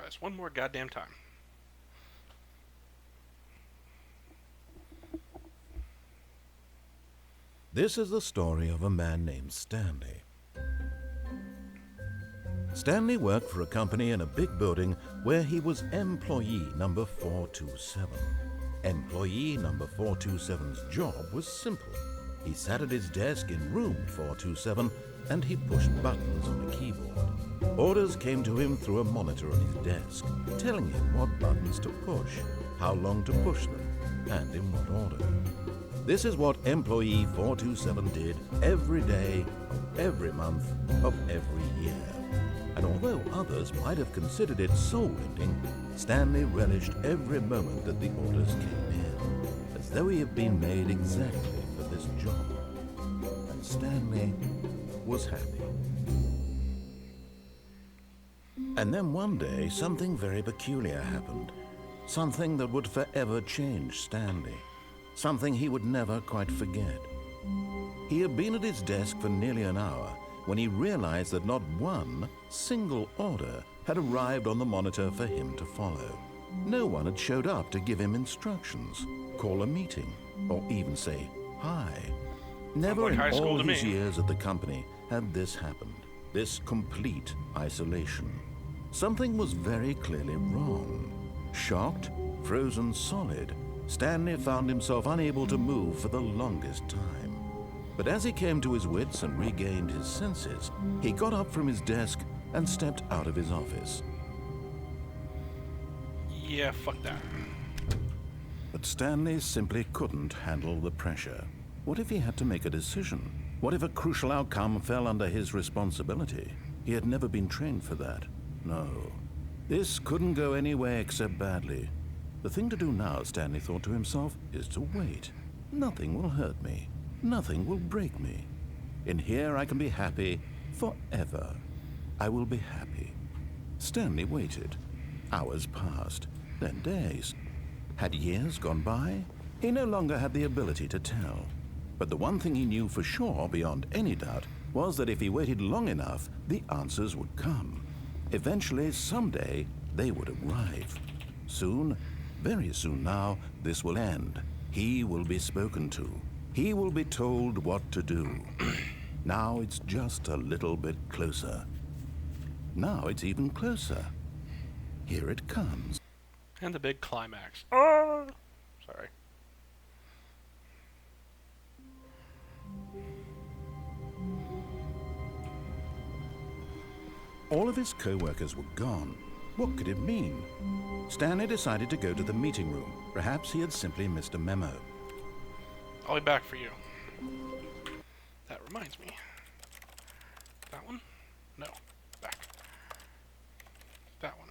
apologize one more goddamn time. This is the story of a man named Stanley. Stanley worked for a company in a big building where he was employee number 427. Employee number 427's job was simple. He sat at his desk in room 427 and he pushed buttons on a keyboard. Orders came to him through a monitor on his desk, telling him what buttons to push, how long to push them, and in what order. This is what employee 427 did every day of every month of every year. And although others might have considered it soul-ending, Stanley relished every moment that the orders came in, as though he had been made exactly for this job. And Stanley was happy. And then one day, something very peculiar happened. Something that would forever change Stanley. Something he would never quite forget. He had been at his desk for nearly an hour when he realized that not one single order had arrived on the monitor for him to follow. No one had showed up to give him instructions, call a meeting, or even say hi. Never in all his years at the company had this happened, this complete isolation. Something was very clearly wrong. Shocked, frozen solid, Stanley found himself unable to move for the longest time. But as he came to his wits and regained his senses, he got up from his desk and stepped out of his office. Yeah, fuck that. But Stanley simply couldn't handle the pressure. What if he had to make a decision? What if a crucial outcome fell under his responsibility? He had never been trained for that. No. This couldn't go any way except badly. The thing to do now, Stanley thought to himself, is to wait. Nothing will hurt me. Nothing will break me. In here I can be happy forever. I will be happy. Stanley waited. Hours passed, then days. Had years gone by? He no longer had the ability to tell. But the one thing he knew for sure, beyond any doubt, was that if he waited long enough, the answers would come. Eventually, someday, they would arrive. Soon, very soon now, this will end. He will be spoken to. He will be told what to do. Now it's just a little bit closer. Now it's even closer. Here it comes. And the big climax. Oh! Sorry. All of his co-workers were gone. What could it mean? Stanley decided to go to the meeting room. Perhaps he had simply missed a memo. I'll be back for you. That reminds me. That one? No. Back. That one.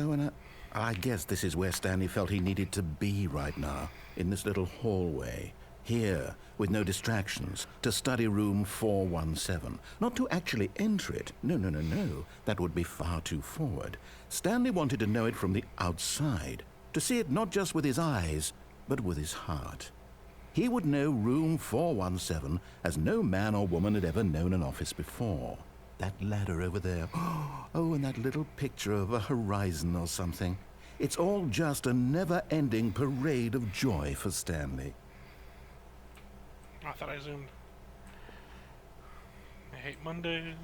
Oh, and I guess this is where Stanley felt he needed to be right now, in this little hallway. Here, with no distractions, to study room 417. Not to actually enter it. No. That would be far too forward. Stanley wanted to know it from the outside. To see it not just with his eyes, but with his heart. He would know room 417 as no man or woman had ever known an office before. That ladder over there. Oh, and that little picture of a horizon or something. It's all just a never-ending parade of joy for Stanley. I thought I zoomed. I hate Mondays.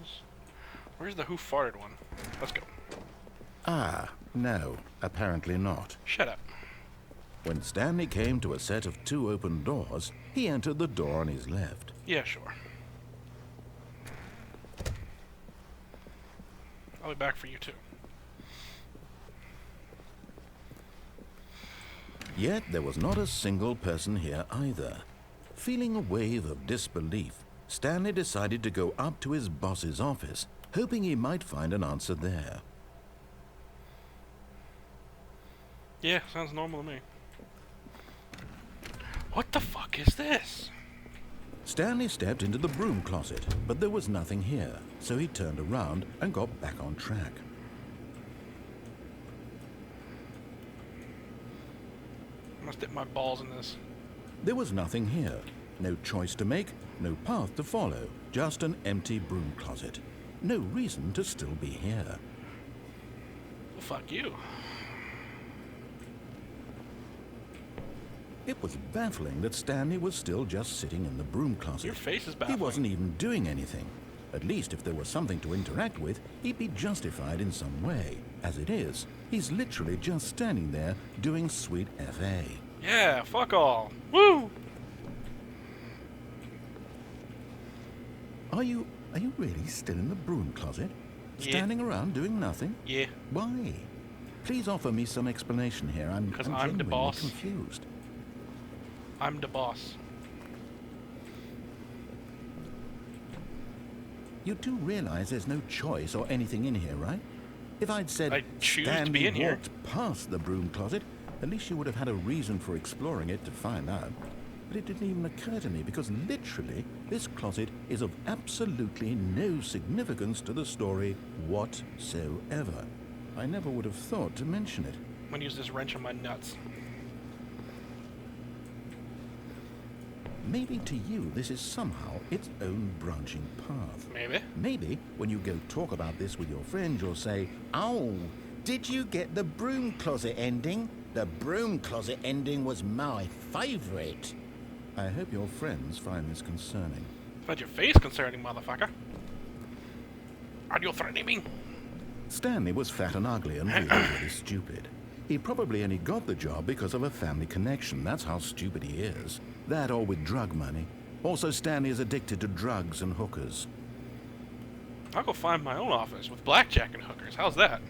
Where's the who farted one? Let's go. Ah, no, apparently not. Shut up. When Stanley came to a set of 2 open doors, he entered the door on his left. Yeah, sure. I'll be back for you too. Yet there was not a single person here either. Feeling a wave of disbelief, Stanley decided to go up to his boss's office, hoping he might find an answer there. Yeah, sounds normal to me. What the fuck is this? Stanley stepped into the broom closet, but there was nothing here, so he turned around and got back on track. I must dip my balls in this. There was nothing here. No choice to make, no path to follow, just an empty broom closet. No reason to still be here. Well, fuck you. It was baffling that Stanley was still just sitting in the broom closet. Your face is baffling. He wasn't even doing anything. At least if there was something to interact with, he'd be justified in some way. As it is, he's literally just standing there doing sweet FA. Yeah, fuck all. Woo! Are you really still in the broom closet? Yeah. Standing around doing nothing? Yeah. Why? Please offer me some explanation here. I'm Because I'm the genuinely boss. confused. I'm the boss. You do realize there's no choice or anything in here, right? If I'd said I choose to Stanley be in here. walked past the broom closet, at least you would have had a reason for exploring it to find out. But it didn't even occur to me because literally this closet is of absolutely no significance to the story whatsoever. I never would have thought to mention it. I'm gonna use this wrench on my nuts. Maybe to you this is somehow its own branching path. Maybe. Maybe when you go talk about this with your friends, you'll say, "Oh, did you get the broom closet ending? The broom closet ending was my favorite." I hope your friends find this concerning. Find your face concerning, motherfucker. Are you threatening me? Stanley was fat and ugly and really stupid. He probably only got the job because of a family connection. That's how stupid he is. That or with drug money. Also, Stanley is addicted to drugs and hookers. I'll go find my own office with blackjack and hookers. How's that?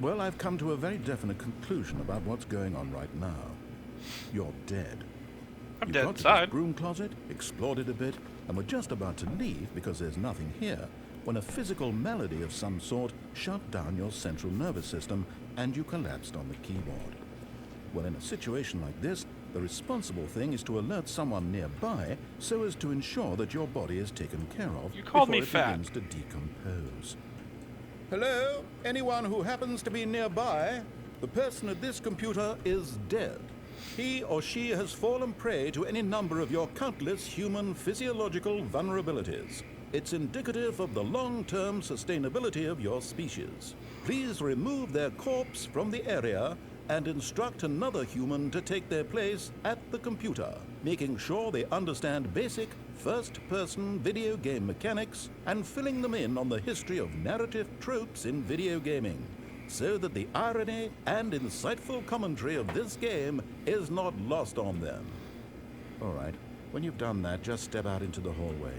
Well, I've come to a very definite conclusion about what's going on right now. You're dead. I'm You dead got to inside. this broom closet, explored it a bit, and were just about to leave because there's nothing here, when a physical malady of some sort shut down your central nervous system and you collapsed on the keyboard. Well, in a situation like this, the responsible thing is to alert someone nearby so as to ensure that your body is taken care of You called before me it fat. begins to decompose. Hello? Anyone who happens to be nearby? The person at this computer is dead. He or she has fallen prey to any number of your countless human physiological vulnerabilities. It's indicative of the long-term sustainability of your species. Please remove their corpse from the area and instruct another human to take their place at the computer, making sure they understand basic first-person video game mechanics and filling them in on the history of narrative tropes in video gaming, so that the irony and insightful commentary of this game is not lost on them. All right, when you've done that, just step out into the hallway.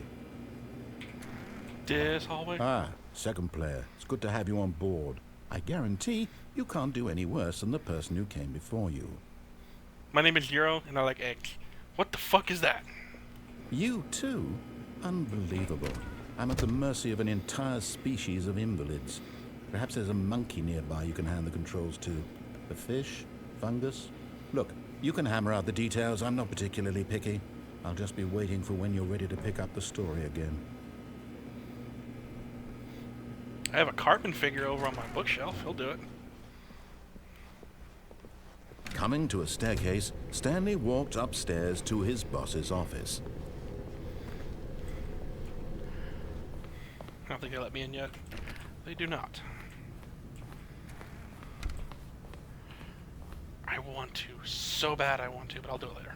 This hallway? Ah, second player. It's good to have you on board. I guarantee you can't do any worse than the person who came before you. My name is Euro, and I like eggs. What the fuck is that? You too? Unbelievable. I'm at the mercy of an entire species of invalids. Perhaps there's a monkey nearby you can hand the controls to. A fish? Fungus? Look, you can hammer out the details. I'm not particularly picky. I'll just be waiting for when you're ready to pick up the story again. I have a Cartman figure over on my bookshelf. He'll do it. Coming to a staircase, Stanley walked upstairs to his boss's office. I don't think they let me in yet. They do not. I want to. So bad I want to, but I'll do it later.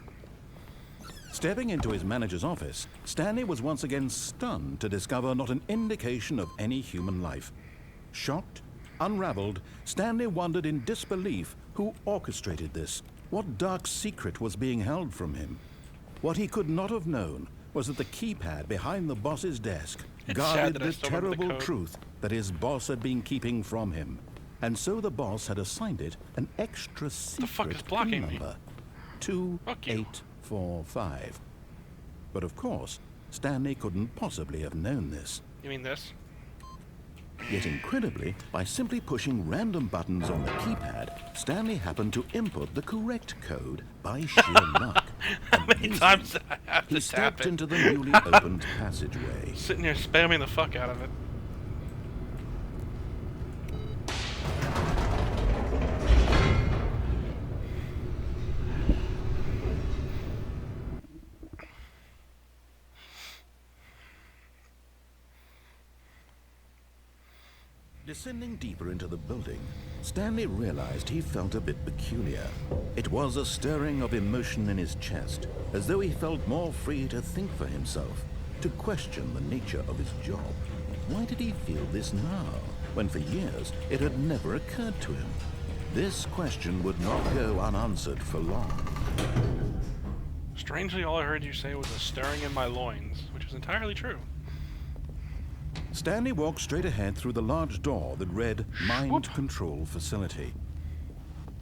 Stepping into his manager's office, Stanley was once again stunned to discover not an indication of any human life. Shocked, unraveled, Stanley wondered in disbelief who orchestrated this. What dark secret was being held from him? What he could not have known was that the keypad behind the boss's desk It's sad guarded that I the still remember the terrible code. truth that his boss had been keeping from him. And so the boss had assigned it an extra secret fuck is blocking me? number. Fuck you. 2845. But of course, Stanley couldn't possibly have known this. You mean this? Yet incredibly, by simply pushing random buttons on the keypad, Stanley happened to input the correct code by sheer luck. How many times did I have He to tap stepped it? into the newly opened passageway. Sitting here spamming the fuck out of it. Descending deeper into the building, Stanley realized he felt a bit peculiar. It was a stirring of emotion in his chest, as though he felt more free to think for himself, to question the nature of his job. Why did he feel this now, when for years it had never occurred to him? This question would not go unanswered for long. Strangely, all I heard you say was a stirring in my loins, which is entirely true. Stanley walked straight ahead through the large door that read Mind Whoop. Control Facility.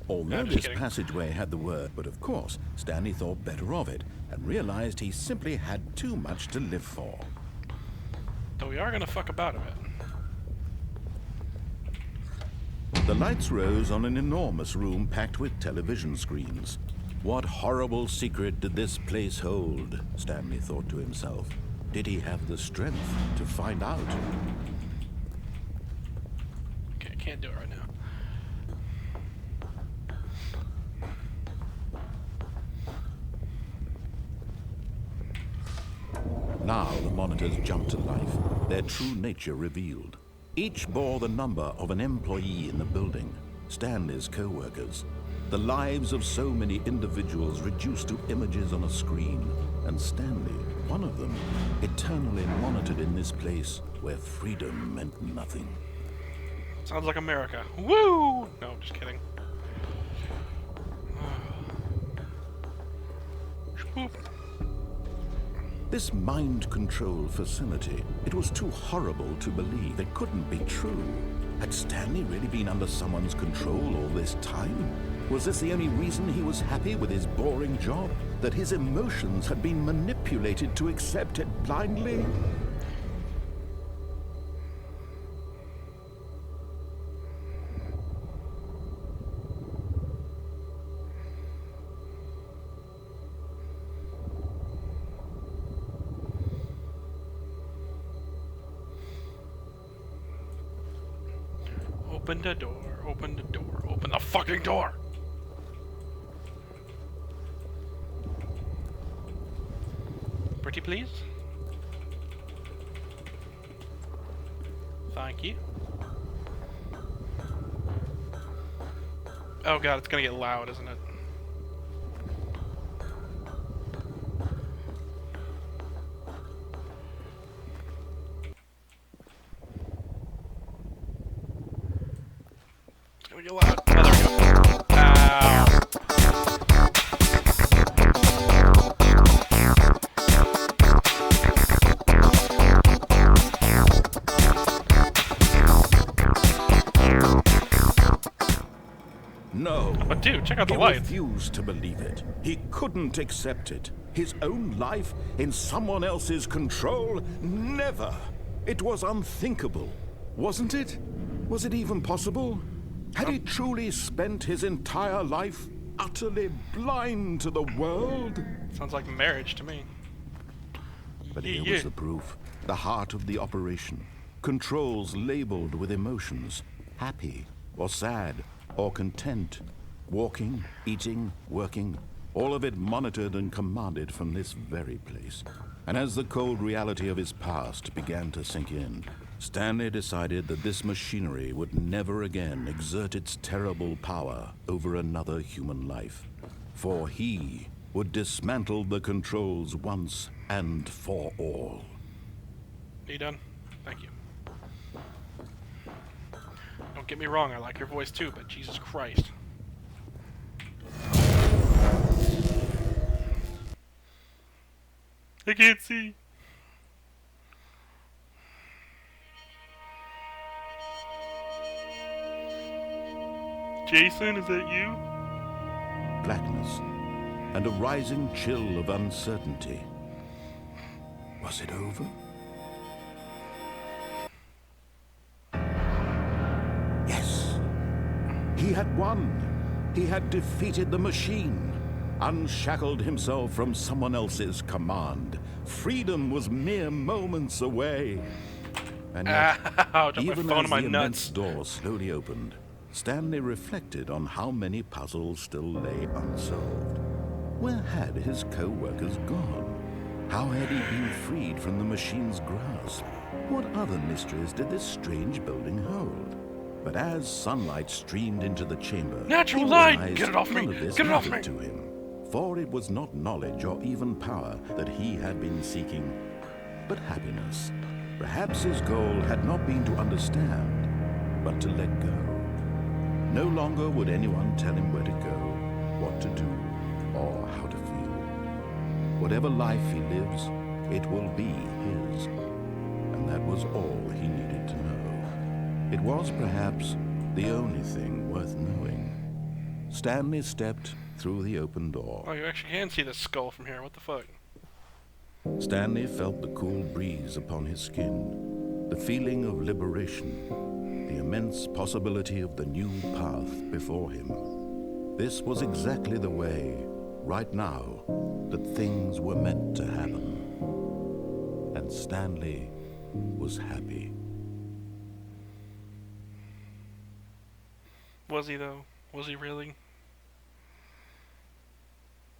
Although I'm just this kidding. passageway had the word, but of course, Stanley thought better of it and realized he simply had too much to live for. Though we are gonna fuck about a bit. The lights rose on an enormous room packed with television screens. What horrible secret did this place hold? Stanley thought to himself. Did he have the strength to find out? Okay, I can't do it right now. Now the monitors jumped to life, their true nature revealed. Each bore the number of an employee in the building, Stanley's co-workers. The lives of so many individuals reduced to images on a screen, and Stanley, one of them, eternally monitored in this place where freedom meant nothing. Sounds like America. Woo! No, just kidding. Swoop. This mind control facility, it was too horrible to believe. It couldn't be true. Had Stanley really been under someone's control all this time? Was this the only reason he was happy with his boring job? That his emotions had been manipulated to accept it blindly? Open the door, open the door, open the fucking door! Pretty please? Thank you. Oh god, it's gonna get loud, isn't it? It's gonna get loud. Oh, there we go. Ow. No. But dude, check out the He lights. refused to believe it. He couldn't accept it. His own life in someone else's control? Never. It was unthinkable. Wasn't it? Was it even possible? Had he truly spent his entire life utterly blind to the world? Sounds like marriage to me. But Yeah, here yeah. was the proof. The heart of the operation. Controls labeled with emotions. Happy or sad or content. Walking, eating, working. All of it monitored and commanded from this very place. And as the cold reality of his past began to sink in, Stanley decided that this machinery would never again exert its terrible power over another human life. For he would dismantle the controls once and for all. Are you done? Thank you. Don't get me wrong, I like your voice too, but Jesus Christ. I can't see. Jason, is that you? Blackness and a rising chill of uncertainty. Was it over? Yes. He had won. He had defeated the machine. unshackled himself from someone else's command. Freedom was mere moments away. And yet, Ouch, my even phone as in my the immense nuts. door slowly opened, Stanley reflected on how many puzzles still lay unsolved. Where had his co-workers gone? How had he been freed from the machine's grasp? What other mysteries did this strange building hold? But as sunlight streamed into the chamber, Natural he light! realized Get it off me! none of this Get it off mattered me! to him. For it was not knowledge or even power that he had been seeking, but happiness. Perhaps his goal had not been to understand, but to let go. No longer would anyone tell him where to go, what to do, or how to feel. Whatever life he lives, it will be his. And that was all he needed to know. It was perhaps the only thing worth knowing. Stanley stepped through the open door. Oh, you actually can see the skull from here. What the fuck? Stanley felt the cool breeze upon his skin, the feeling of liberation, the immense possibility of the new path before him. This was exactly the way, right now, that things were meant to happen. And Stanley was happy. Was he, though? Was he really?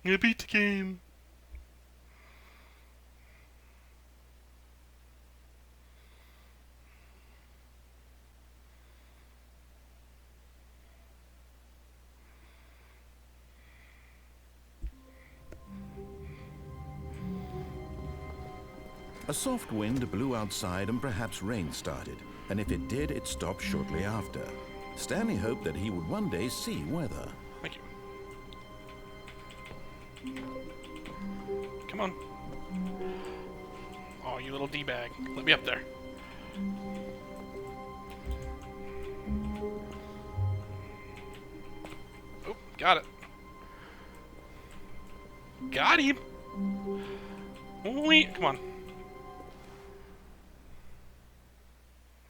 I beat the game. A soft wind blew outside and perhaps rain started, and if it did, it stopped shortly after. Stanley hoped that he would one day see weather. Thank you. Come on. Oh, you little D-bag. Let me up there. Oh, got it. Got him. Wait, come on.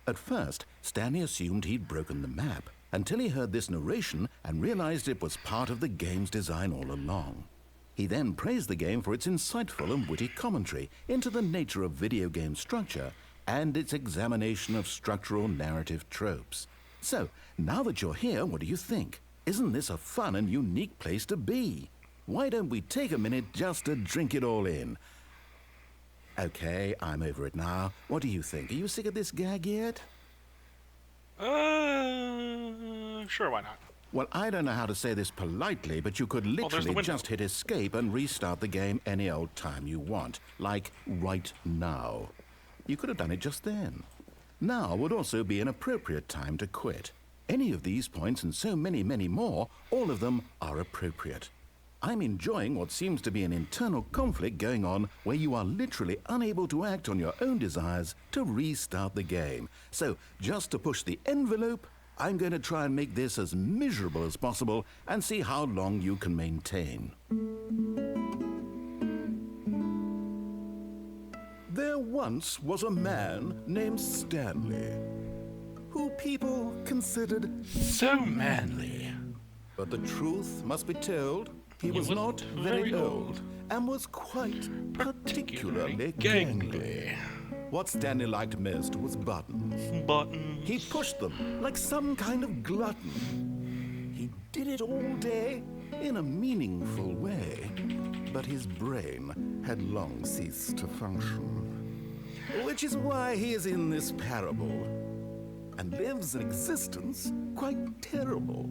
At first, Stanley assumed he'd broken the map, until he heard this narration and realized it was part of the game's design all along. He then praised the game for its insightful and witty commentary into the nature of video game structure and its examination of structural narrative tropes. So, now that you're here, what do you think? Isn't this a fun and unique place to be? Why don't we take a minute just to drink it all in? Okay, I'm over it now. What do you think? Are you sick of this gag yet? Sure, why not? Well, I don't know how to say this politely, but you could there's the literally window. just hit escape and restart the game any old time you want. Like right now. You could have done it just then. Now would also be an appropriate time to quit. Any of these points and so many, many more, all of them are appropriate. I'm enjoying what seems to be an internal conflict going on where you are literally unable to act on your own desires to restart the game. So, just to push the envelope, I'm going to try and make this as miserable as possible and see how long you can maintain. There once was a man named Stanley, who people considered So manly. But the truth must be told, he was not very old and was quite particularly gangly. What Stanley liked most was buttons. Buttons. He pushed them like some kind of glutton. He did it all day in a meaningful way, but his brain had long ceased to function. Which is why he is in this parable and lives an existence quite terrible.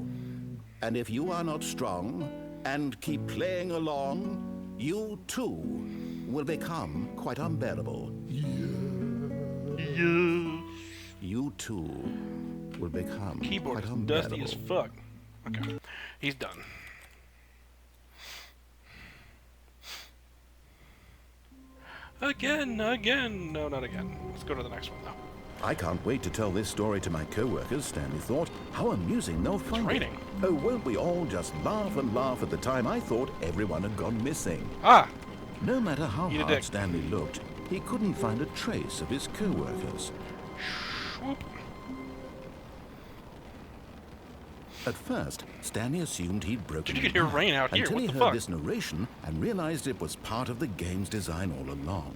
And if you are not strong and keep playing along, you too will become quite unbearable. You too will become Keyboard quite is unbearable. dusty as fuck. Okay, he's done. Again. No, not again. Let's go to the next one, though. I can't wait to tell this story to my co-workers, Stanley thought. How amusing they'll find it. raining. Oh, won't we all just laugh and laugh at the time I thought everyone had gone missing. Ah! No matter how Eat a hard dick. Stanley looked, he couldn't find a trace of his co-workers. Whoop. At first, Stanley assumed he'd broken You could hear back rain out here. until What he the heard fuck? this narration and realized it was part of the game's design all along.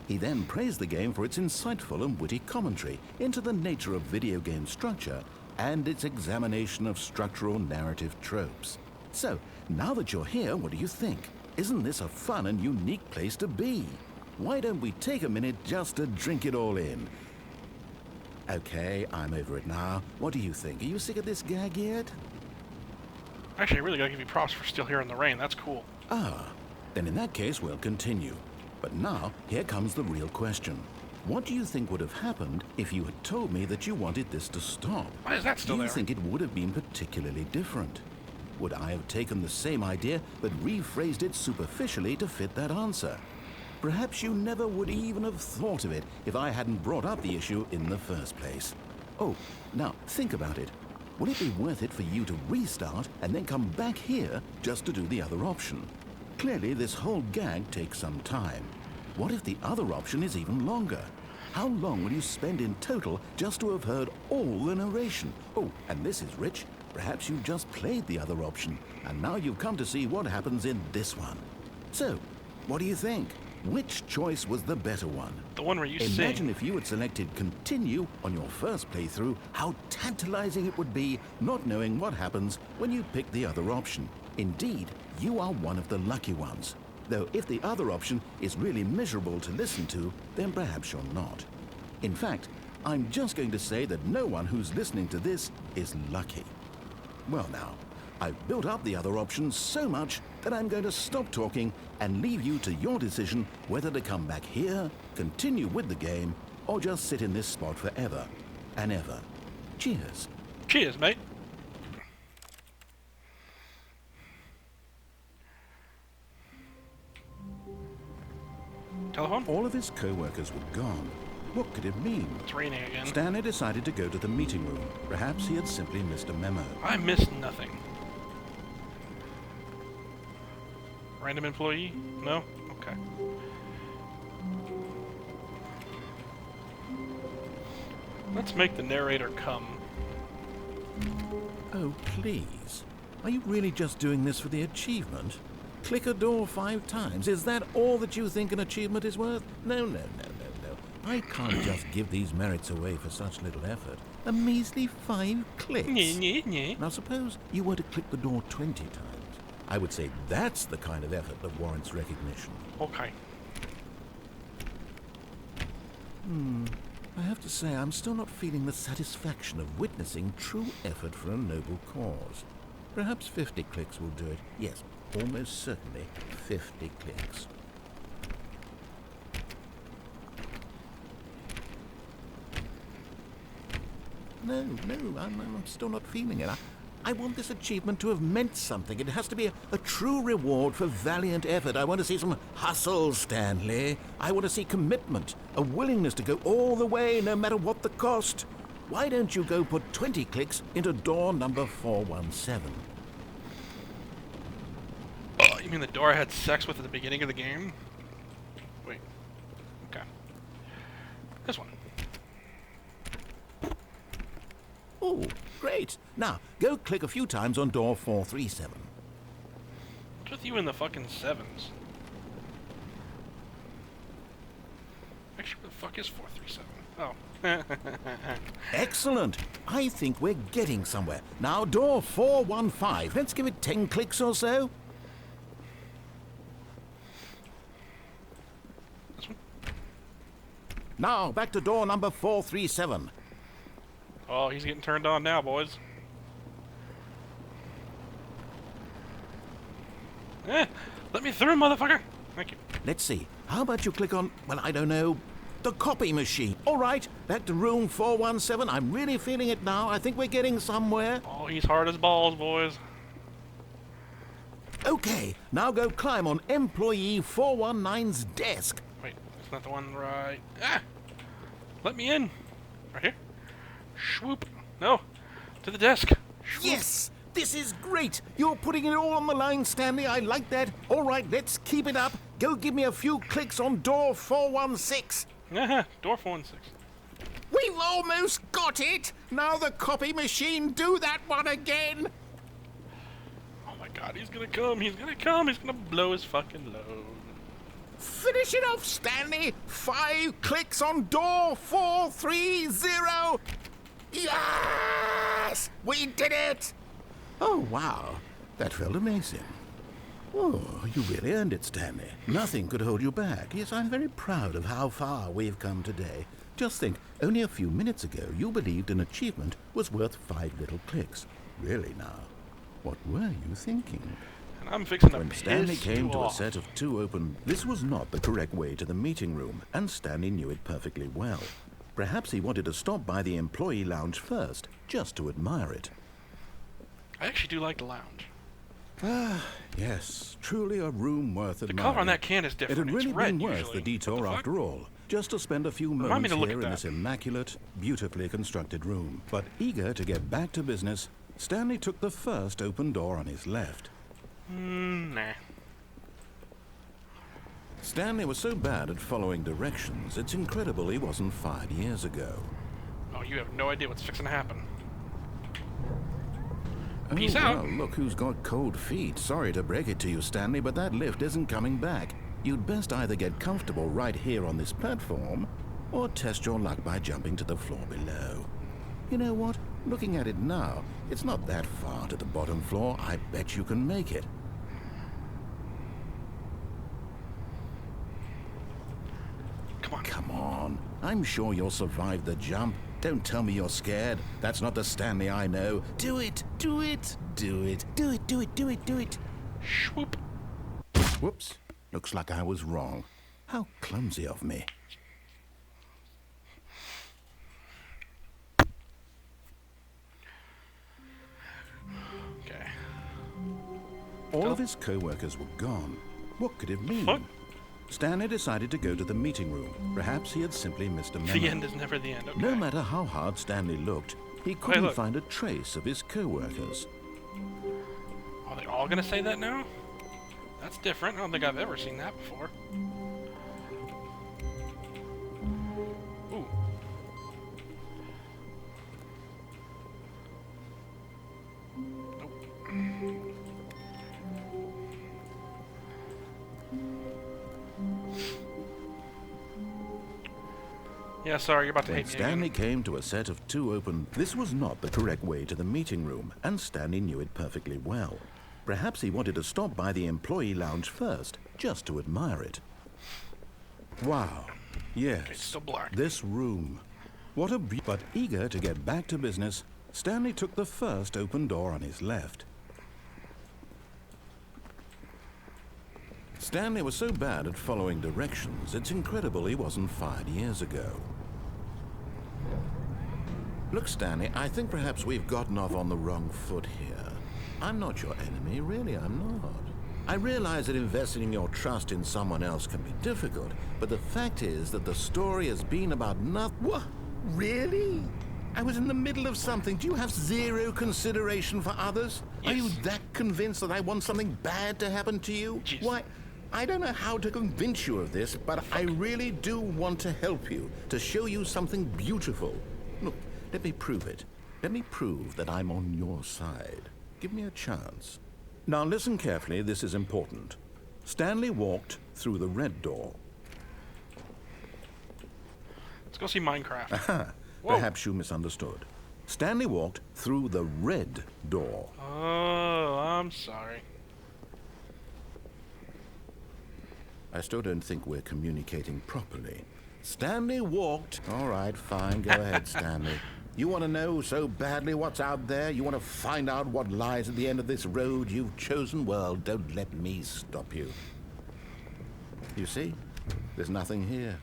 He then praised the game for its insightful and witty commentary into the nature of video game structure and its examination of structural narrative tropes. So, now that you're here, what do you think? Isn't this a fun and unique place to be? Why don't we take a minute just to drink it all in? Okay, I'm over it now. What do you think? Are you sick of this gag yet? Actually, I really gotta give you props for still hearing the rain. That's cool. Ah, then in that case, we'll continue. But now, here comes the real question. What do you think would have happened if you had told me that you wanted this to stop? Why is that still Do you there? think it would have been particularly different? Would I have taken the same idea but rephrased it superficially to fit that answer? Perhaps you never would even have thought of it if I hadn't brought up the issue in the first place. Oh, now think about it. Would it be worth it for you to restart and then come back here just to do the other option? Clearly, this whole gag takes some time. What if the other option is even longer? How long will you spend in total just to have heard all the narration? Oh, and this is rich. Perhaps you've just played the other option, and now you've come to see what happens in this one. So, what do you think? Which choice was the better one? The one where you Imagine sing. if you had selected continue on your first playthrough, how tantalizing it would be not knowing what happens when you pick the other option. Indeed, you are one of the lucky ones. Though if the other option is really miserable to listen to, then perhaps you're not. In fact, I'm just going to say that no one who's listening to this is lucky. Well now, I've built up the other options so much that I'm going to stop talking and leave you to your decision whether to come back here, continue with the game, or just sit in this spot forever and ever. Cheers. Cheers, mate. Telephone? All of his co-workers were gone. What could it mean? It's raining again. Stanley decided to go to the meeting room. Perhaps he had simply missed a memo. I missed nothing. Random employee? No? Okay. Let's make the narrator come. Oh, please. Are you really just doing this for the achievement? Click a door 5 times. Is that all that you think an achievement is worth? No. I can't just give these merits away for such little effort. A measly 5 clicks. Yeah. Now suppose you were to click the door 20 times. I would say that's the kind of effort that warrants recognition. Okay. I have to say, I'm still not feeling the satisfaction of witnessing true effort for a noble cause. Perhaps 50 clicks will do it. Yes, almost certainly 50 clicks. No, I'm still not feeling it. I want this achievement to have meant something. It has to be a true reward for valiant effort. I want to see some hustle, Stanley. I want to see commitment, a willingness to go all the way, no matter what the cost. Why don't you go put 20 clicks into door number 417? Oh, you mean the door I had sex with at the beginning of the game? Wait. Okay. This one. Oh, great. Now, go click a few times on door 437. What's with you in the fucking 7s? Actually, what the fuck is 437? Oh. Excellent. I think we're getting somewhere. Now, door 415. Let's give it 10 clicks or so. This one? Now, back to door number 437. Oh, he's getting turned on now, boys. Let me through, motherfucker! Thank you. Let's see. How about you click on, well, I don't know, the copy machine. All right, back to room 417. I'm really feeling it now. I think we're getting somewhere. Oh, he's hard as balls, boys. Okay, now go climb on employee 419's desk. Wait, it's not the one right. Ah! Let me in. Right here. Swoop. No. To the desk. Swoop. Yes! This is great! You're putting it all on the line, Stanley. I like that. All right, let's keep it up. Go give me a few clicks on door 416. Door 416. We've almost got it! Now the copy machine, do that one again! Oh my god, he's gonna come, he's gonna come, he's gonna blow his fucking load. Finish it off, Stanley! 5 clicks on door 430! Yes! We did it! Oh, wow. That felt amazing. Oh, you really earned it, Stanley. Nothing could hold you back. Yes, I'm very proud of how far we've come today. Just think, only a few minutes ago, you believed an achievement was worth 5 little clicks. Really now, what were you thinking? And I'm fixing to When piss Stanley came you to a off. set of 2 open, this was not the correct way to the meeting room, and Stanley knew it perfectly well. Perhaps he wanted to stop by the employee lounge first, just to admire it. I actually do like the lounge. Ah, yes, truly a room worth The admiring. color on that can is It different. had really it's red been worth usually. the detour What the fuck? after all, just to spend a few Remind me moments to look here at in that. this immaculate, beautifully constructed room. But eager to get back to business, Stanley took the first open door on his left. Nah. Stanley was so bad at following directions, it's incredible he wasn't fired years ago. Oh, you have no idea what's fixing to happen. Oh, Peace out. well, look who's got cold feet. Sorry to break it to you, Stanley, but that lift isn't coming back. You'd best either get comfortable right here on this platform, or test your luck by jumping to the floor below. You know what? Looking at it now, it's not that far to the bottom floor. I bet you can make it. Come on. Come on. I'm sure you'll survive the jump. Don't tell me you're scared. That's not the Stanley I know. Do it! Do it! Do it! Do it! Do it! Do it! Do it! Swoop. Whoops. Looks like I was wrong. How clumsy of me. Okay. All of his co-workers were gone. What could it mean? What? Stanley decided to go to the meeting room. Perhaps he had simply missed a memo. The end is never the end. Okay. No matter how hard Stanley looked, he couldn't look. find a trace of his co-workers. Are they all gonna say that now? That's different. I don't think I've ever seen that before. Ooh. Nope. Yeah, sorry, you're about to When hate me Stanley again. came to a set of 2 open, this was not the correct way to the meeting room, and Stanley knew it perfectly well. Perhaps he wanted to stop by the employee lounge first, just to admire it. Wow. Yes. It's still black. This room. What a but eager to get back to business, Stanley took the first open door on his left. Stanley was so bad at following directions, it's incredible he wasn't fired years ago. Look, Stanley, I think perhaps we've gotten off on the wrong foot here. I'm not your enemy, really, I'm not. I realize that investing your trust in someone else can be difficult, but the fact is that the story has been about nothing. What? Really? I was in the middle of something. Do you have zero consideration for others? Yes. Are you that convinced that I want something bad to happen to you? Jeez. Why? I don't know how to convince you of this, but I really do want to help you, to show you something beautiful. Look, let me prove it. Let me prove that I'm on your side. Give me a chance. Now listen carefully, this is important. Stanley walked through the red door. Let's go see Minecraft. Whoa. Perhaps you misunderstood. Stanley walked through the red door. Oh, I'm sorry. I still don't think we're communicating properly. Stanley walked... All right, fine, go ahead, Stanley. You want to know so badly what's out there? You want to find out what lies at the end of this road you've chosen? Well, don't let me stop you. You see? There's nothing here.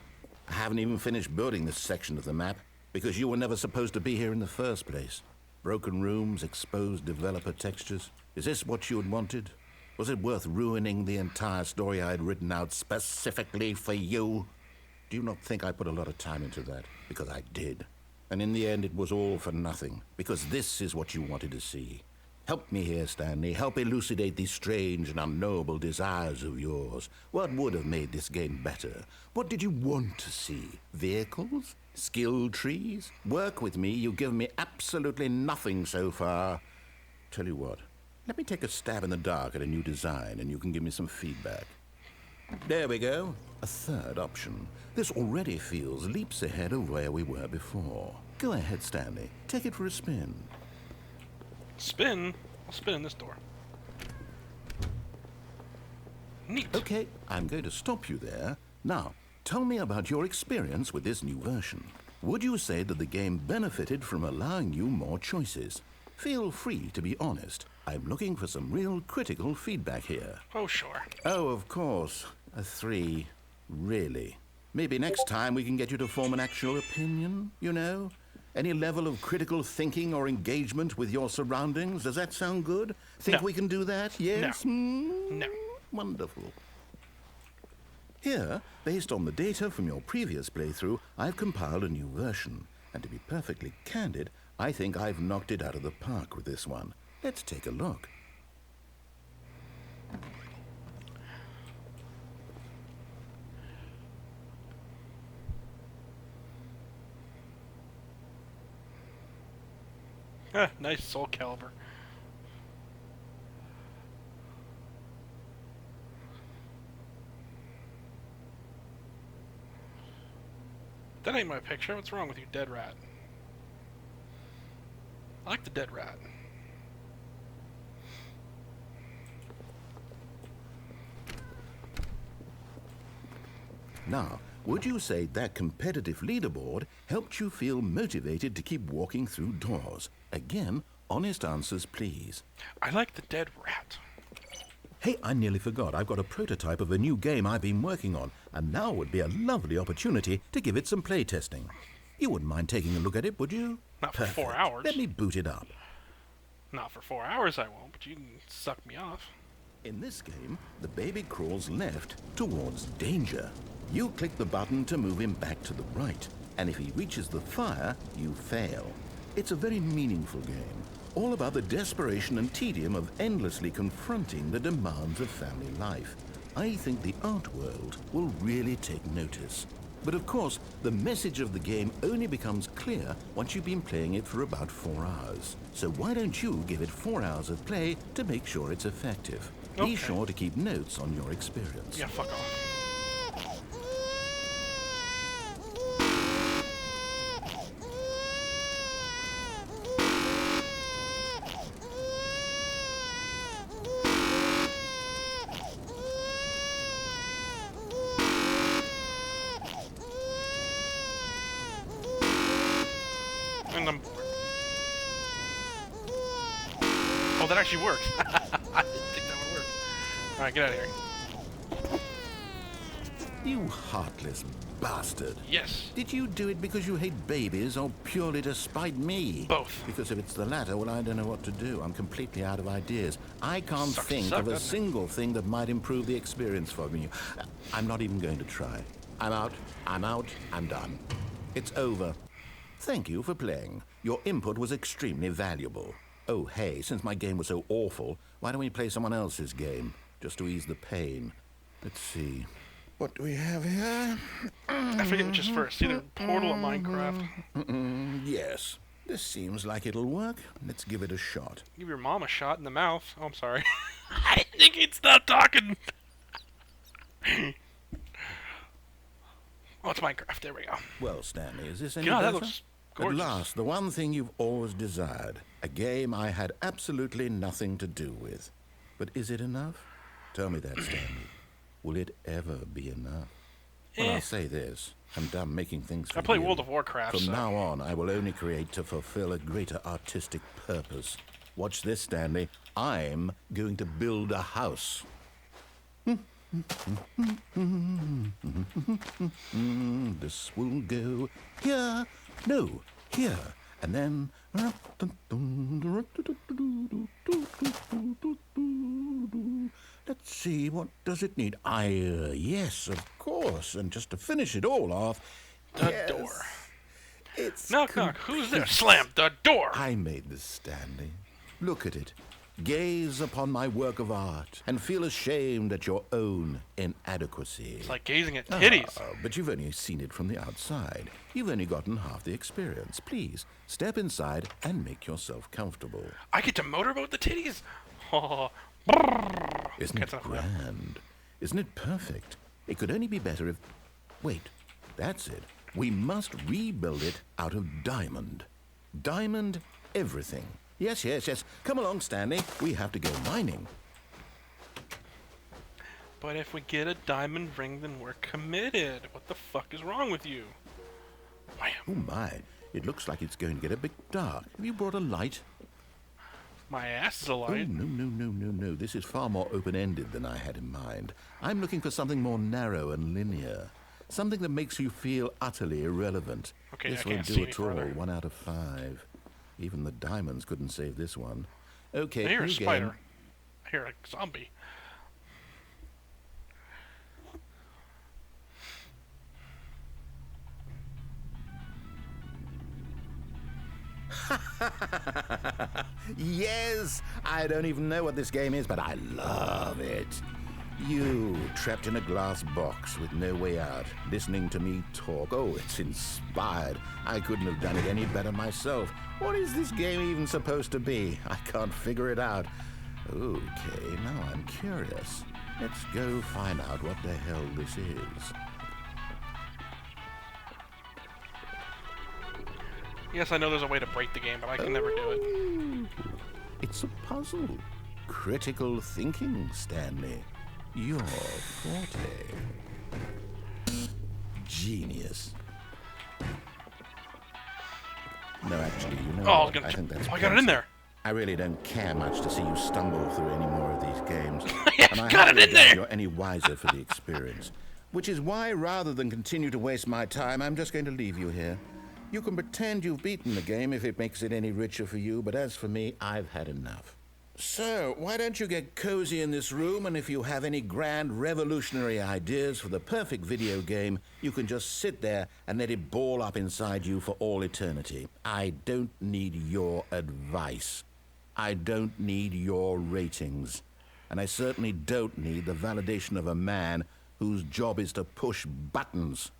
I haven't even finished building this section of the map, because you were never supposed to be here in the first place. Broken rooms, exposed developer textures. Is this what you had wanted? Was it worth ruining the entire story I had written out specifically for you? Do you not think I put a lot of time into that? Because I did. And in the end, it was all for nothing, because this is what you wanted to see. Help me here, Stanley. Help elucidate these strange and unknowable desires of yours. What would have made this game better? What did you want to see? Vehicles? Skill trees? Work with me. You've given me absolutely nothing so far. Tell you what, let me take a stab in the dark at a new design and you can give me some feedback. There we go. A third option. This already feels leaps ahead of where we were before. Go ahead, Stanley. Take it for a spin. Spin? I'll spin in this door. Neat. Okay, I'm going to stop you there. Now, tell me about your experience with this new version. Would you say that the game benefited from allowing you more choices? Feel free to be honest. I'm looking for some real critical feedback here. Oh, sure. Oh, of course. A 3. Really? Maybe next time we can get you to form an actual opinion, you know? Any level of critical thinking or engagement with your surroundings? Does that sound good? Think No. we can do that? Yes? No. Wonderful. Here, based on the data from your previous playthrough, I've compiled a new version. And to be perfectly candid, I think I've knocked it out of the park with this one. Let's take a look. Ah, nice soul caliber. That ain't my picture. What's wrong with you, dead rat? I like the dead rat. Now, would you say that competitive leaderboard helped you feel motivated to keep walking through doors? Again, honest answers, please. I like the dead rat. Hey, I nearly forgot. I've got a prototype of a new game I've been working on, and now would be a lovely opportunity to give it some play testing. You wouldn't mind taking a look at it, would you? Not for 4 hours. Let me boot it up. Not for 4 hours I won't, but you can suck me off. In this game, the baby crawls left towards danger. You click the button to move him back to the right, and if he reaches the fire, you fail. It's a very meaningful game, all about the desperation and tedium of endlessly confronting the demands of family life. I think the art world will really take notice. But of course, the message of the game only becomes clear once you've been playing it for about 4 hours. So why don't you give it 4 hours of play to make sure it's effective? Okay. Be sure to keep notes on your experience. Yeah, fuck off. And I'm bored. Oh, that actually works. I didn't think that would work. Alright, get out of here. You heartless bastard. Yes. Did you do it because you hate babies or purely to spite me? Both. Because if it's the latter, well, I don't know what to do. I'm completely out of ideas. I can't Sucks to think suck, of a doesn't it? single thing that might improve the experience for me. I'm not even going to try. I'm out. I'm out. I'm done. It's over. Thank you for playing. Your input was extremely valuable. Oh, hey, since my game was so awful, why don't we play someone else's game? Just to ease the pain. Let's see. What do we have here? I forget which is first. Either Portal or Minecraft. Yes. This seems like it'll work. Let's give it a shot. Give your mom a shot in the mouth. Oh, I'm sorry. I didn't think he'd stop talking. Oh, it's Minecraft. There we go. Well, Stanley, is this any God, that better? looks At gorgeous. last, the one thing you've always desired. A game I had absolutely nothing to do with. But is it enough? Tell me that, Stanley. Will it ever be enough? Well, I'll say this. I'm done making things for I play you. World of Warcraft, From so... now on, I will only create to fulfill a greater artistic purpose. Watch this, Stanley. I'm going to build a house. This will go here. No, here. And then... Let's see, what does it need? Yes, of course. And just to finish it all off... The yes, door. It's Knock, knock. Who's there? Slam the door. I made this, Stanley. Look at it. Gaze upon my work of art and feel ashamed at your own inadequacy. It's like gazing at titties. But you've only seen it from the outside. You've only gotten half the experience. Please, step inside and make yourself comfortable. I get to motorboat the titties? Oh, Isn't it grand? Isn't it perfect? It could only be better if... Wait, that's it. We must rebuild it out of diamond. Diamond everything. Yes, yes, yes. Come along, Stanley. We have to go mining. But if we get a diamond ring, then we're committed. What the fuck is wrong with you? Wham. Oh, my. It looks like it's going to get a bit dark. Have you brought a light? My ass is a Oh, light. no. This is far more open-ended than I had in mind. I'm looking for something more narrow and linear. Something that makes you feel utterly irrelevant. Okay, this I can't won't see do any at all. further. 1 out of 5. Even the diamonds couldn't save this one. Okay, I hear a new spider. game. I hear a zombie. Yes! I don't even know what this game is, but I love it. You, trapped in a glass box with no way out, listening to me talk. Oh, it's inspired. I couldn't have done it any better myself. What is this game even supposed to be? I can't figure it out. Okay, now I'm curious. Let's go find out what the hell this is. Yes, I know there's a way to break the game, but I can never do it. It's a puzzle. Critical thinking, Stanley. Your forte. Genius. No, actually, you know Oh, I was what? gonna. I think that's I got it in there. I really don't care much to see you stumble through any more of these games. Yeah, And I got it highly in doubt there. you're any wiser for the experience. Which is why, rather than continue to waste my time, I'm just going to leave you here. You can pretend you've beaten the game if it makes it any richer for you, but as for me, I've had enough. So, why don't you get cozy in this room, and if you have any grand revolutionary ideas for the perfect video game, you can just sit there and let it ball up inside you for all eternity. I don't need your advice. I don't need your ratings. And I certainly don't need the validation of a man whose job is to push buttons.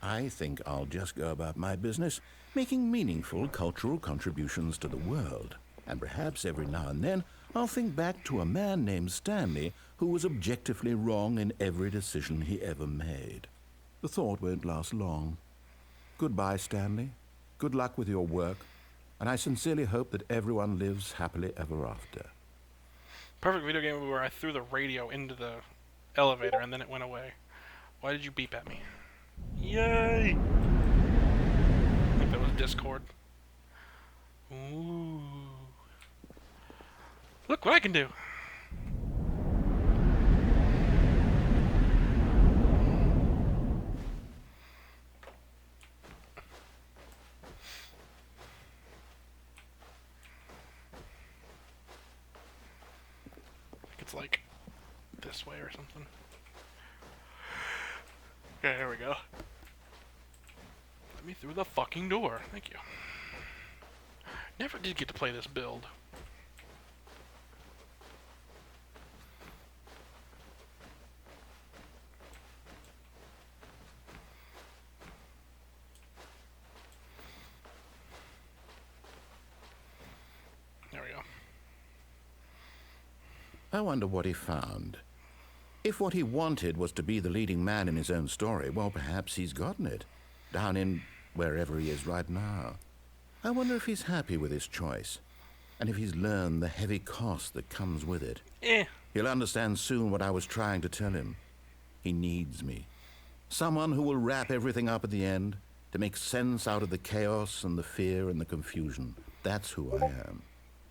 I think I'll just go about my business, making meaningful cultural contributions to the world. And perhaps every now and then, I'll think back to a man named Stanley who was objectively wrong in every decision he ever made. The thought won't last long. Goodbye, Stanley. Good luck with your work. And I sincerely hope that everyone lives happily ever after. Perfect video game where I threw the radio into the elevator and then it went away. Why did you beep at me? Yay! I think that was Discord. Ooh. Look what I can do! It's like this way or something. Okay, here we go. Let me through the fucking door. Thank you. Never did get to play this build. There we go. I wonder what he found. If what he wanted was to be the leading man in his own story, well, perhaps he's gotten it. Down in wherever he is right now. I wonder if he's happy with his choice. And if he's learned the heavy cost that comes with it. He'll understand soon what I was trying to tell him. He needs me. Someone who will wrap everything up at the end, to make sense out of the chaos and the fear and the confusion. That's who I am.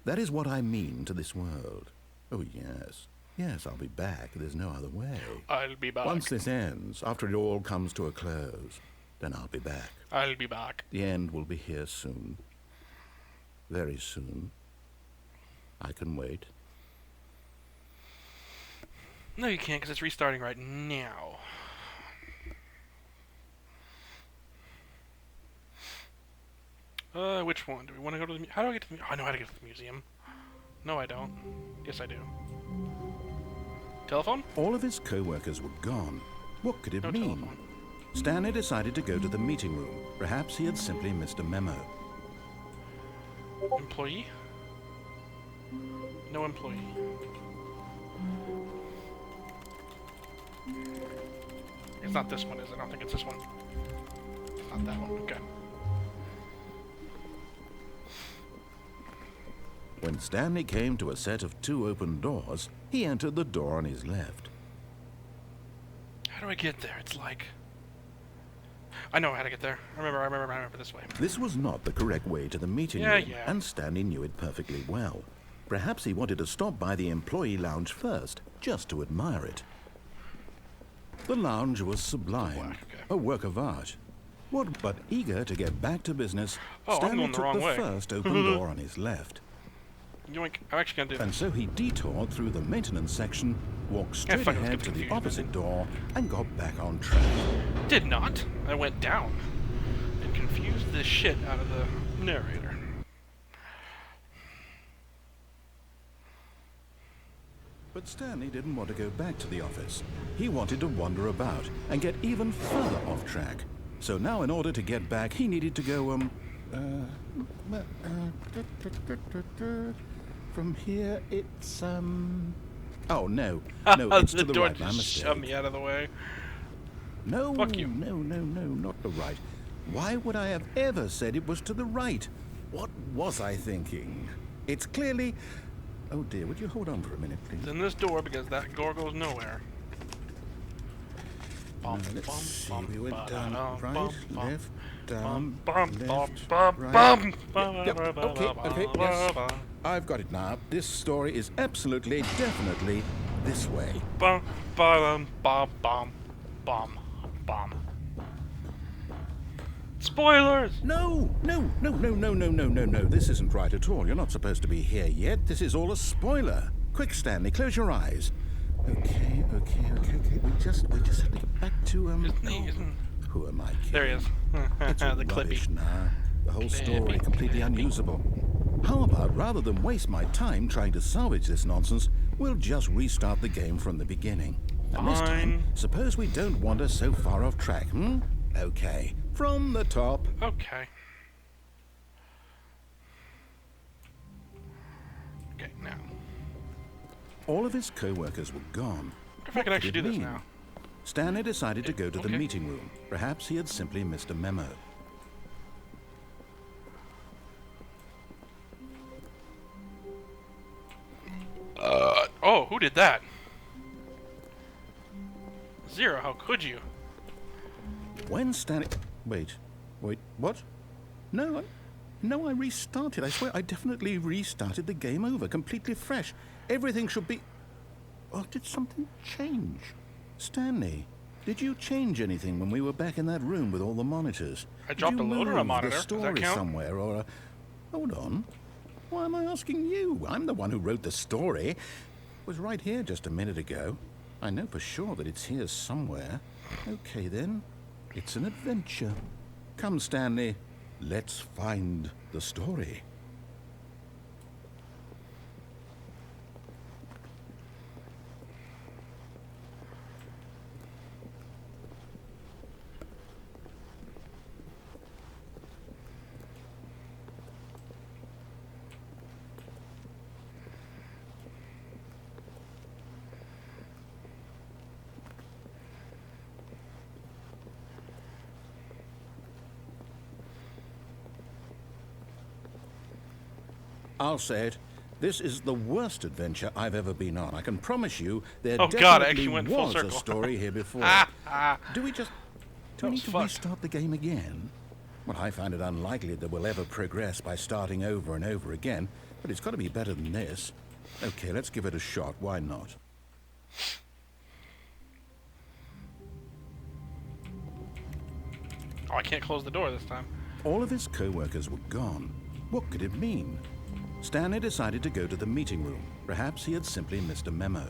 That is what I mean to this world. Oh, yes. Yes, I'll be back. There's no other way. I'll be back. Once this ends, after it all comes to a close, then I'll be back. I'll be back. The end will be here soon. Very soon. I can wait. No, you can't, because it's restarting right now. Which one? Do we want to go to the... How do I get to the... I know how to get to the museum. No, I don't. Yes, I do. Telephone? All of his co-workers were gone. What could it No mean? telephone. Stanley decided to go to the meeting room. Perhaps he had simply missed a memo. Employee? No employee. It's not this one, is it? I don't think it's this one. It's not that one. Okay. When Stanley came to a set of 2 open doors, he entered the door on his left. How do I get there? It's like... I know how to get there. I remember this way. This was not the correct way to the meeting room, Yeah. and Stanley knew it perfectly well. Perhaps he wanted to stop by the employee lounge first, just to admire it. The lounge was sublime, Okay. a work of art. But eager to get back to business, Oh, I'm Stanley going the took wrong the way. first open door on his left. Yoink. I'm actually gonna do And this. so he detoured through the maintenance section, walked straight fuck it, let's ahead get to the confused, opposite man. door, and got back on track. Did not. I went down and confused the shit out of the narrator. But Stanley didn't want to go back to the office. He wanted to wander about and get even further off track. So now in order to get back, he needed to go, from here it's, oh, no, it's The to the door right, my just mistake. shoved me out of the way. No, Fuck you. no, not the right. Why would I have ever said it was to the right? What was I thinking? It's clearly... Oh dear, would you hold on for a minute, please? It's in this door because that door goes nowhere. Now, let's see, we went down right, left, down, bum, left, bum, right. bum, Yep, okay, yes. I've got it now. This story is absolutely, definitely this way. Bum, bum, bum, bum, bum, bum. Spoilers! No. This isn't right at all. You're not supposed to be here yet. This is all a spoiler. Quick, Stanley, close your eyes. Okay. We just have to get back to, who am I kidding? There he is. It's all The rubbish clippy. now. The whole story Clippy, completely clippy. unusable. How about, rather than waste my time trying to salvage this nonsense, we'll just restart the game from the beginning. And this time, Fine. suppose we don't wander so far off track, hmm? Okay, from the top. Okay. Okay, now. All of his co-workers were gone. If I can actually do What did it this mean? now. Stanley decided to go to the Okay. meeting room. Perhaps he had simply missed a memo. Oh, who did that? Zero, how could you? When Stanley... Wait, what? No, I restarted. I swear, I definitely restarted the game over, completely fresh. Everything should be... Oh, did something change? Stanley, did you change anything when we were back in that room with all the monitors? I dropped Did a you load or a move monitor? the Does that story count? somewhere, or a... Hold on. Why am I asking you? I'm the one who wrote the story. It was right here just a minute ago. I know for sure that it's here somewhere. Okay, then. It's an adventure. Come, Stanley. Let's find the story. I'll say it. This is the worst adventure I've ever been on. I can promise you there Oh, definitely God, I actually went full was a circle. story here before. Do we just... Do we That need was to fucked. restart the game again? Well, I find it unlikely that we'll ever progress by starting over and over again, but it's got to be better than this. Okay, let's give it a shot. Why not? Oh, I can't close the door this time. All of his co-workers were gone. What could it mean? Stanley decided to go to the meeting room. Perhaps he had simply missed a memo.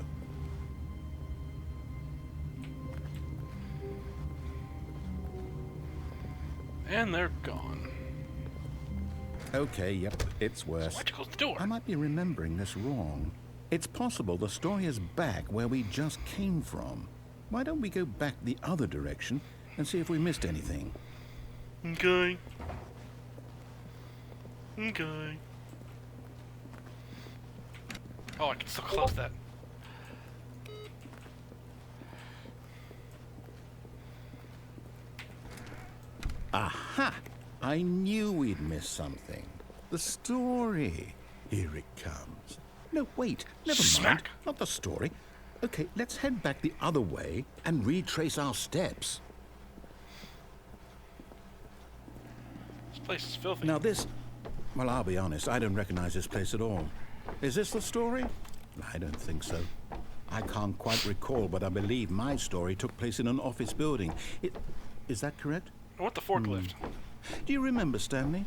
And they're gone. Okay, yep, it's So worse. why'd you close the door? I might be remembering this wrong. It's possible the story is back where we just came from. Why don't we go back the other direction and see if we missed anything? Okay. Okay. Oh, I can still close that. Aha! I knew we'd missed something. The story. Here it comes. No, wait, never mind. Smack. Not the story. Okay, let's head back the other way and retrace our steps. This place is filthy. Now well, I'll be honest, I don't recognize this place at all. Is this the story? I don't think so. I can't quite recall, but I believe my story took place in an office building. Is that correct? I want the forklift. Do you remember, Stanley?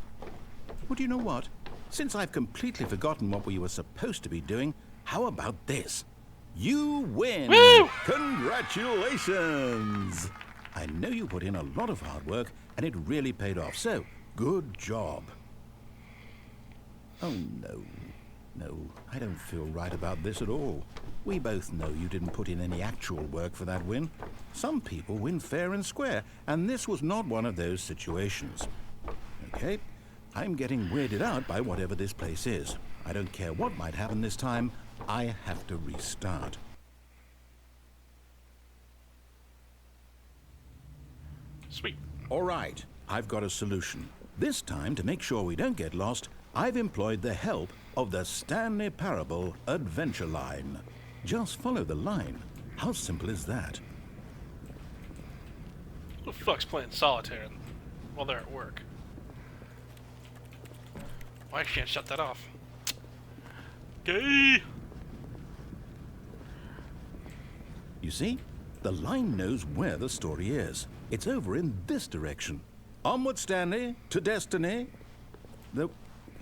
Well, do you know what? Since I've completely forgotten what we were supposed to be doing, how about this? You win! Woo! Congratulations! I know you put in a lot of hard work, and it really paid off, so good job. Oh, no. No, I don't feel right about this at all. We both know you didn't put in any actual work for that win. Some people win fair and square, and this was not one of those situations. Okay, I'm getting weirded out by whatever this place is. I don't care what might happen this time. I have to restart. Sweet. All right, I've got a solution. This time, to make sure we don't get lost, I've employed the help of the Stanley Parable adventure line. Just follow the line. How simple is that? Who the fuck's playing solitaire while they're at work? Why can't shut that off? Gay! You see? The line knows where the story is. It's over in this direction. Onward, Stanley, to destiny. Though,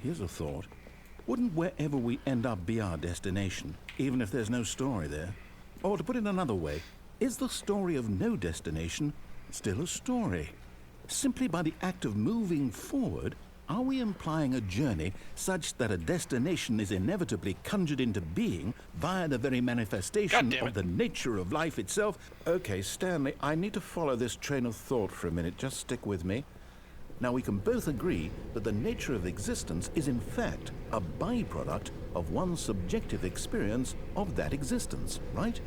here's a thought. Wouldn't wherever we end up be our destination, even if there's no story there? Or to put it another way, is the story of no destination still a story? Simply by the act of moving forward, are we implying a journey such that a destination is inevitably conjured into being via the very manifestation of the nature of life itself? Okay, Stanley, I need to follow this train of thought for a minute. Just stick with me. Now, we can both agree that the nature of existence is in fact a byproduct of one's subjective experience of that existence, right?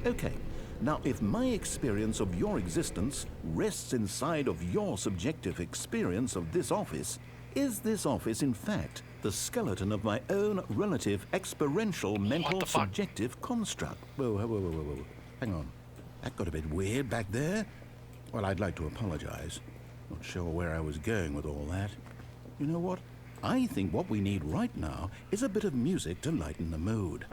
Okay, now if my experience of your existence rests inside of your subjective experience of this office, is this office in fact the skeleton of my own relative experiential mental subjective construct? Whoa. Hang on. That got a bit weird back there. Well, I'd like to apologize. Not sure where I was going with all that. You know what? I think what we need right now is a bit of music to lighten the mood.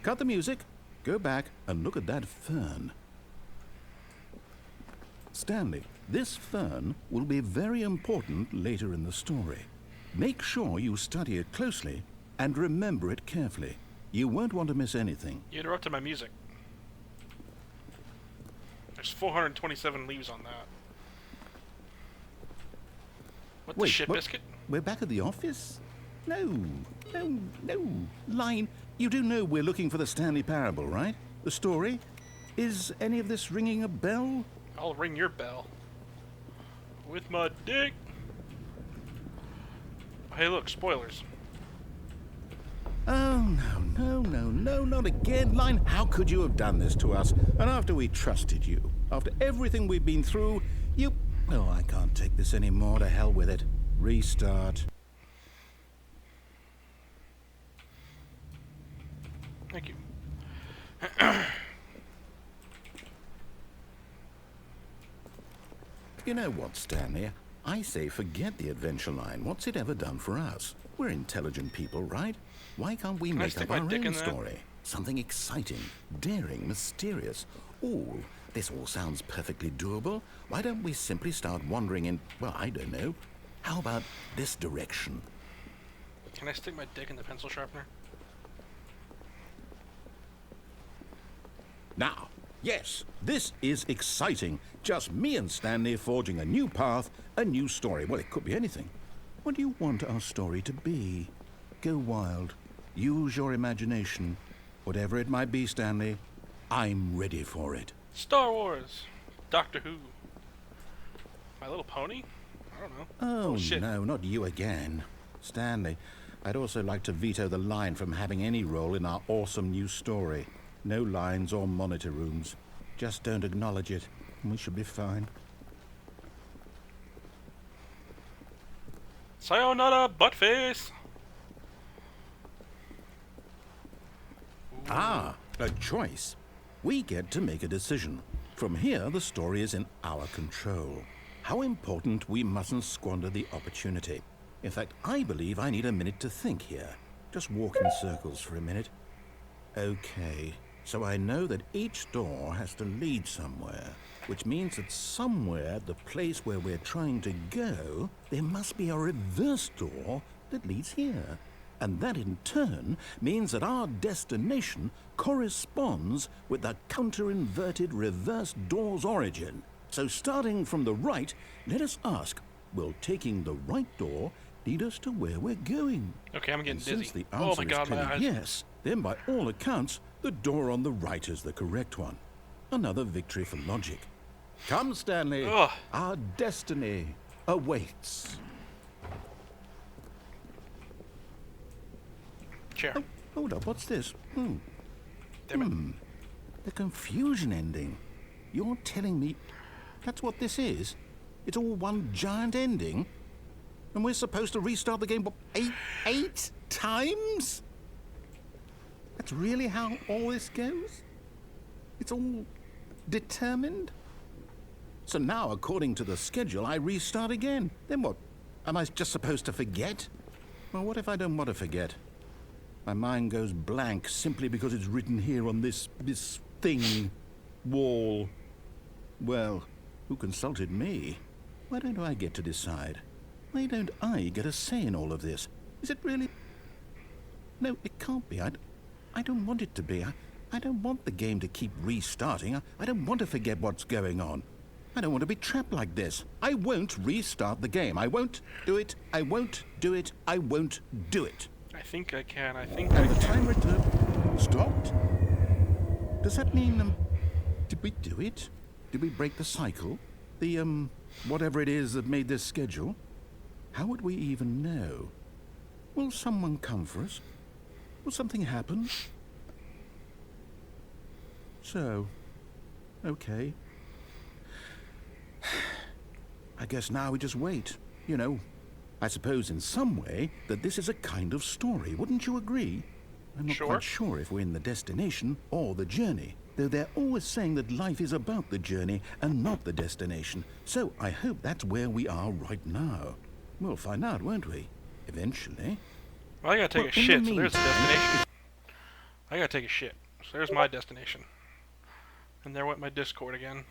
Cut the music, go back and look at that fern. Stanley, this fern will be very important later in the story. Make sure you study it closely and remember it carefully. You won't want to miss anything. You interrupted my music. There's 427 leaves on that. What the shit, biscuit? We're back at the office? No. Line, you do know we're looking for the Stanley Parable, right? The story? Is any of this ringing a bell? I'll ring your bell. With my dick. Hey, look, spoilers. Oh, no, not again. Line, how could you have done this to us? And after we trusted you, after everything we've been through, you... Oh, I can't take this anymore. To hell with it. Restart. Thank you. You know what, Stanley? I say forget the adventure line. What's it ever done for us? We're intelligent people, right? Why can't we Can I make stick up my our dick own in that? story? Something exciting, daring, mysterious. Ooh, this all sounds perfectly doable. Why don't we simply start wandering in, well, I don't know. How about this direction? Can I stick my dick in the pencil sharpener? Now, yes, this is exciting. Just me and Stanley forging a new path, a new story. Well, it could be anything. What do you want our story to be? Go wild. Use your imagination. Whatever it might be, Stanley, I'm ready for it. Star Wars! Doctor Who. My Little Pony? I don't know. Oh, shit. no, not you again. Stanley, I'd also like to veto the line from having any role in our awesome new story. No lines or monitor rooms. Just don't acknowledge it, and we should be fine. Sayonara, buttface! Ah, a choice. We get to make a decision. From here, the story is in our control. How important, we mustn't squander the opportunity. In fact, I believe I need a minute to think here. Just walk in circles for a minute. Okay, so I know that each door has to lead somewhere, which means that somewhere at the place where we're trying to go, there must be a reverse door that leads here. And that in turn means that our destination corresponds with the counter-inverted reverse door's origin. So starting from the right, let us ask, will taking the right door lead us to where we're going? Okay, I'm getting And dizzy. since the Oh answer my god, is my clearly eyes. yes, then by all accounts, the door on the right is the correct one. Another victory for logic. Come, Stanley. Ugh. Our destiny awaits. Chair. Oh, hold up, what's this? Damn it. The confusion ending. You're telling me that's what this is? It's all one giant ending? And we're supposed to restart the game, what, eight times? That's really how all this goes? It's all determined? So now, according to the schedule, I restart again. Then what? Am I just supposed to forget? Well, what if I don't want to forget? My mind goes blank simply because it's written here on this thing, wall. Well, who consulted me? Why don't I get to decide? Why don't I get a say in all of this? Is it really? No, it can't be. I don't want it to be. I don't want the game to keep restarting. I don't want to forget what's going on. I don't want to be trapped like this. I won't restart the game. I won't do it. I won't do it. I won't do it. I think I can. I think I And the can. timer stopped? Does that mean, did we do it? Did we break the cycle? The, whatever it is that made this schedule? How would we even know? Will someone come for us? Will something happen? So, okay. I guess now we just wait, you know. I suppose in some way that this is a kind of story, wouldn't you agree? I'm not Sure. quite sure if we're in the destination or the journey, though they're always saying that life is about the journey and not the destination. So I hope that's where we are right now. We'll find out, won't we? Eventually. Well, I gotta take Well, a in shit, the so there's a meantime- destination. I gotta take a shit. So there's my destination. And there went my Discord again.